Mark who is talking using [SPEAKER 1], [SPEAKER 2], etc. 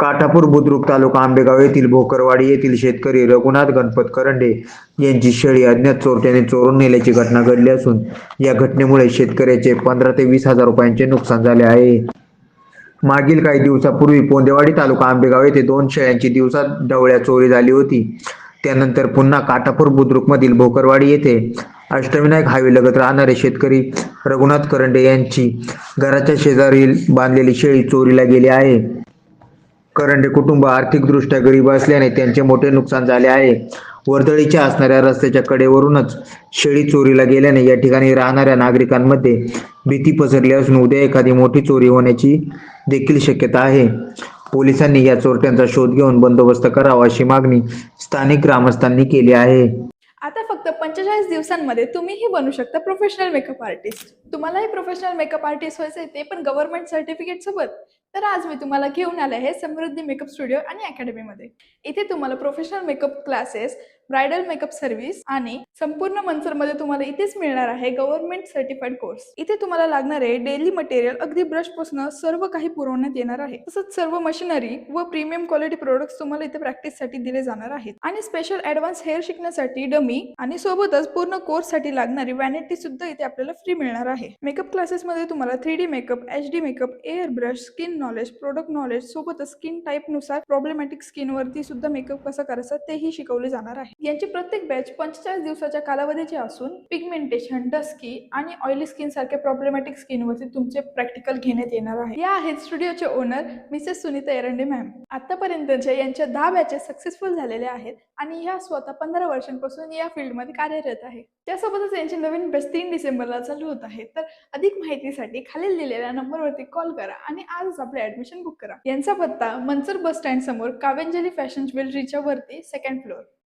[SPEAKER 1] काठापूर बुद्रुक तालुका आंबेगाव येथील भोकरवाडी येथील शेतकरी रघुनाथ गणपत करंडे यांची शेळी अज्ञात चोरट्याने चोरून नेल्याची घटना घडली असून या घटनेमुळे शेतकऱ्याचे 15 ते 20 हजार रुपयांचे नुकसान झाले आहे. मागील काही दिवसापूर्वी पोंदेवाडी तालुका आंबेगाव येथे 2 शेळ्यांची दिवसा ढवळ्या चोरी झाली होती. त्यानंतर पुन्हा काठापूर बुद्रुकमधील भोकरवाडी येथे अष्टविनायक हायवेलगत राहणारे शेतकरी रघुनाथ करंडे यांची घराच्या शेजारी बांधलेली शेळी चोरीला गेली आहे. करंडे कुटुंब आर्थिकदृष्ट्या गरीब असल्याने त्यांचे मोठे नुकसान झाले आहे. वर्दळीच्या असणाऱ्या रस्त्याच्या कडेवरूनच शेळी चोरीला गेल्याने या ठिकाणी राहणाऱ्या नागरिकांमध्ये भीती पसरली असून उद्या एखादी मोठी चोरी होण्याची देखील शक्यता आहे. पोलिसांनी या चोरट्यांचा शोध घेऊन बंदोबस्त करावा अशी मागणी स्थानिक ग्रामस्थांनी केली आहे.
[SPEAKER 2] आता फक्त 45 दिवसांमध्ये तुम्हीही बनू शकता प्रोफेशनल मेकअप आर्टिस्ट. तुम्हालाही प्रोफेशनल मेकअप आर्टिस्ट व्हायचंय, ते पण गव्हर्नमेंट सर्टिफिकेट सोबत. तर आज मी तुम्हाला घेऊन आले आहे समृद्धी मेकअप स्टुडिओ आणि अकॅडमीमध्ये. इथे तुम्हाला professional makeup classes, bridal makeup service आणि संपूर्ण मनसरमध्ये तुम्हाला इथेच मिळणार आहे गव्हर्नमेंट सर्टिफाईड कोर्स. इथे तुम्हाला लागणारे डेली मटेरियल अगदी ब्रश पासून सर्व काही पुरवण्यात येणार आहे. तसंच सर्व मशिनरी व प्रीमियम क्वालिटी प्रोडक्ट्स तुम्हाला इथे प्रॅक्टिससाठी दिले जाणार आहेत. आणि स्पेशल ॲडव्हान्स हेअर शिकण्यासाठी डमी आणि सोबतच पूर्ण कोर्ससाठी लागणारी वॅनिटी सुद्धा इथे आपल्याला फ्री मिळणार आहे. मेकअप क्लासेसमध्ये तुम्हाला 3D makeup, HD makeup, air brush, skin knowledge, product knowledge सोबतच स्किन टाईप नुसार प्रॉब्लेमॅटिक स्किन वरती सुद्धा मेकअप कसा करायचा तेही शिकवले जाणार आहे. यांची प्रत्येक बॅच 45 दिवसाच्या कालावधीची असून पिगमेंटेशन, डस्की आणि ऑइली स्किन सारख्या प्रॉब्लेमॅटिक स्किन वरती तुमचे प्रॅक्टिकल घेण्यात येणार आहे. या आहेत स्टुडिओचे owner Mrs Sunita Erande ma'am. आतापर्यंतच्या यांच्या 10 बॅचेस सक्सेसफुल झालेल्या आहेत आणि ह्या स्वतः 15 वर्षांपासून या फील्डमध्ये कार्यरत आहे. त्यासोबतच यांची नवीन बॅच 3 डिसेंबरला चालू होत आहे. तर अधिक माहितीसाठी खालील दिलेल्या नंबरवरती कॉल करा आणि आजच आपले ऍडमिशन बुक करा. यांचा पत्ता मनसर बस स्टँड समोर काव्यांजली फॅशन ज्वेलरीच्या वरती 2nd फ्लोअर.